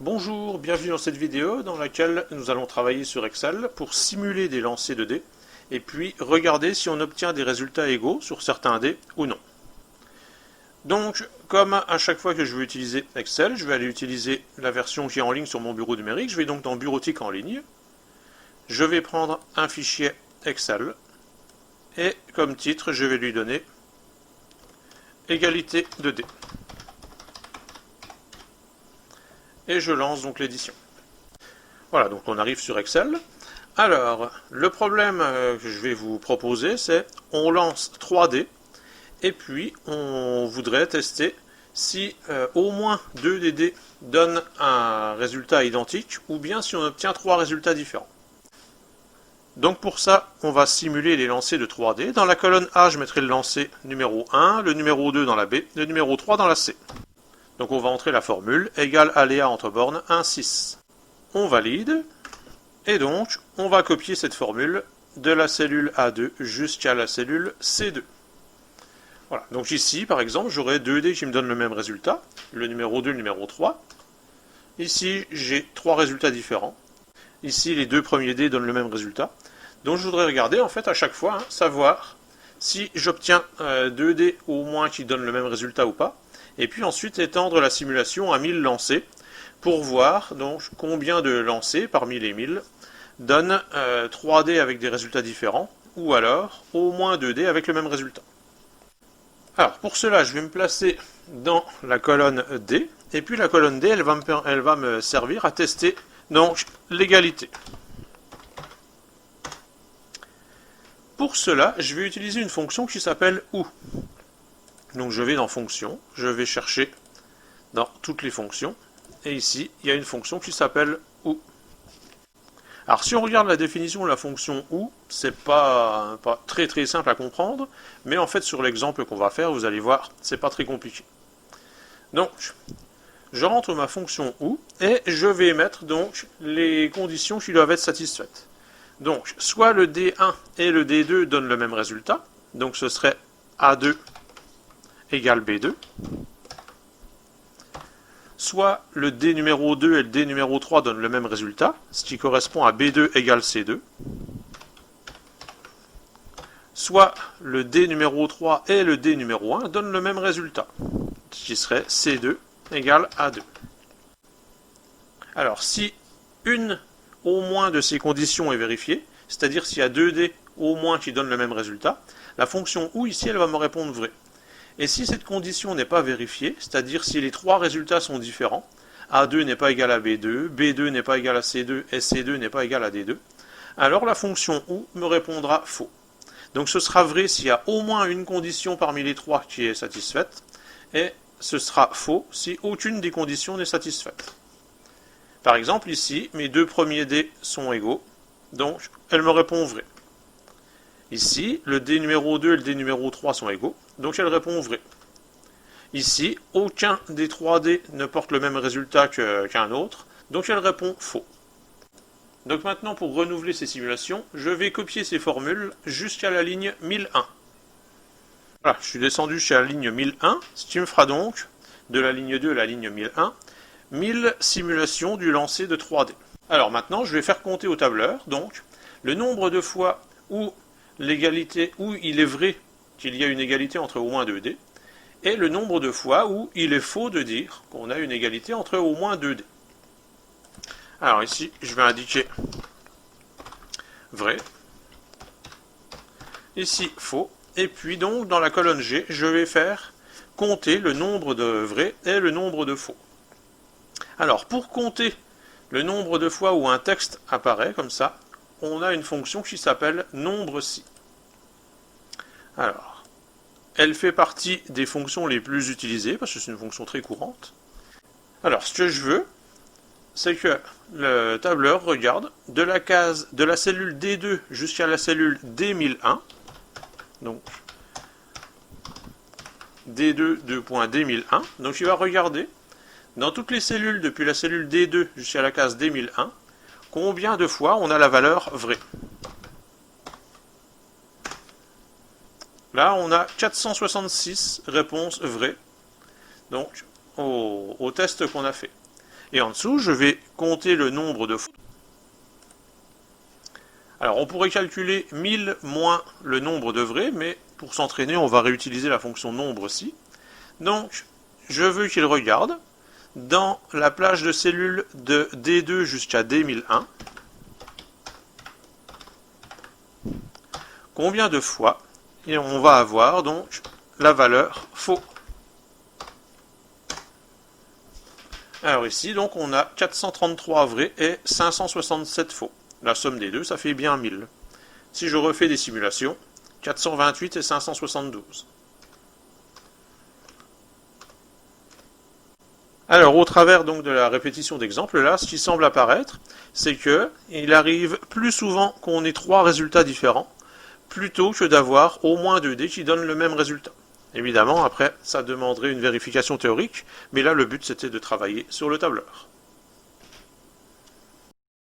Bonjour, bienvenue dans cette vidéo dans laquelle nous allons travailler sur Excel pour simuler des lancers de dés et puis regarder si on obtient des résultats égaux sur certains dés ou non. Donc, comme à chaque fois que je veux utiliser Excel, je vais aller utiliser la version qui est en ligne sur mon bureau numérique. Je vais donc dans Bureautique en ligne. Je vais prendre un fichier Excel et comme titre, je vais lui donner égalité de dés. Et je lance donc l'édition. Voilà, donc on arrive sur Excel. Alors, le problème que je vais vous proposer, c'est on lance 3 dés et puis on voudrait tester si au moins 2 des dés donnent un résultat identique ou bien si on obtient 3 résultats différents. Donc pour ça, on va simuler les lancers de 3 dés. Dans la colonne A, je mettrai le lancer numéro 1, le numéro 2 dans la B, le numéro 3 dans la C. Donc on va entrer la formule, égale aléa entre bornes 1, 6. On valide, et donc on va copier cette formule de la cellule A2 jusqu'à la cellule C2. Voilà, donc ici par exemple j'aurai 2 dés qui me donnent le même résultat, le numéro 2 et le numéro 3. Ici j'ai 3 résultats différents. Ici les 2 premiers dés donnent le même résultat. Donc je voudrais regarder en fait à chaque fois, savoir si j'obtiens 2 dés au moins qui donnent le même résultat ou pas. Et puis ensuite étendre la simulation à 1000 lancers pour voir donc combien de lancers parmi les 1000 donnent 3 dés avec des résultats différents ou alors au moins 2 dés avec le même résultat. Alors pour cela je vais me placer dans la colonne D et puis la colonne D elle va me servir à tester donc l'égalité. Pour cela je vais utiliser une fonction qui s'appelle OU. Donc je vais dans Fonctions, je vais chercher dans toutes les fonctions, et ici, il y a une fonction qui s'appelle OU. Alors si on regarde la définition de la fonction OU, c'est pas très simple à comprendre, mais en fait sur l'exemple qu'on va faire, vous allez voir, c'est pas très compliqué. Donc, je rentre ma fonction OU, et je vais mettre donc les conditions qui doivent être satisfaites. Donc, soit le D1 et le D2 donnent le même résultat, donc ce serait A2 égale B2, soit le D numéro 2 et le D numéro 3 donnent le même résultat, ce qui correspond à B2 égale C2, soit le D numéro 3 et le D numéro 1 donnent le même résultat, ce qui serait C2 égale A2. Alors si une au moins de ces conditions est vérifiée, c'est-à-dire s'il y a 2 dés au moins qui donnent le même résultat, la fonction OU ici elle va me répondre vrai. Et si cette condition n'est pas vérifiée, c'est-à-dire si les 3 résultats sont différents, A2 n'est pas égal à B2, B2 n'est pas égal à C2 et C2 n'est pas égal à D2, alors la fonction OU me répondra faux. Donc ce sera vrai s'il y a au moins une condition parmi les 3 qui est satisfaite, et ce sera faux si aucune des conditions n'est satisfaite. Par exemple ici, mes 2 premiers dés sont égaux, donc elle me répond vrai. Ici, le D numéro 2 et le D numéro 3 sont égaux, donc elle répond vrai. Ici, aucun des 3 dés ne porte le même résultat qu'un autre, donc elle répond faux. Donc maintenant, pour renouveler ces simulations, je vais copier ces formules jusqu'à la ligne 1001. Voilà, je suis descendu jusqu'à la ligne 1001, ce qui me fera donc, de la ligne 2 à la ligne 1001, 1000 simulations du lancer de 3 dés. Alors maintenant, je vais faire compter au tableur, donc, le nombre de fois où l'égalité où il est vrai qu'il y a une égalité entre au moins 2 dés, et le nombre de fois où il est faux de dire qu'on a une égalité entre au moins 2 dés. Alors ici, je vais indiquer vrai, ici faux, et puis donc dans la colonne G, je vais faire compter le nombre de vrais et le nombre de faux. Alors pour compter le nombre de fois où un texte apparaît comme ça, on a une fonction qui s'appelle nombre-si. Alors, elle fait partie des fonctions les plus utilisées, parce que c'est une fonction très courante. Alors, ce que je veux, c'est que le tableur regarde de la cellule D2 jusqu'à la cellule D1001, donc D2, 2.D1001, donc il va regarder dans toutes les cellules depuis la cellule D2 jusqu'à la case D1001, combien de fois on a la valeur vraie. Là, on a 466 réponses vraies, donc au test qu'on a fait. Et en dessous, je vais compter le nombre de fois. Alors, on pourrait calculer 1000 moins le nombre de vrais, mais pour s'entraîner, on va réutiliser la fonction nombre aussi. Donc, je veux qu'il regarde dans la plage de cellules de D2 jusqu'à D1001 combien de fois, et on va avoir donc la valeur faux. Alors ici, donc, on a 433 vrais et 567 faux. La somme des deux, ça fait bien 1000. Si je refais des simulations, 428 et 572. Alors, au travers donc de la répétition d'exemples, là, ce qui semble apparaître, c'est que il arrive plus souvent qu'on ait trois résultats différents, plutôt que d'avoir au moins 2 dés qui donnent le même résultat. Évidemment, après, ça demanderait une vérification théorique, mais là, le but, c'était de travailler sur le tableur.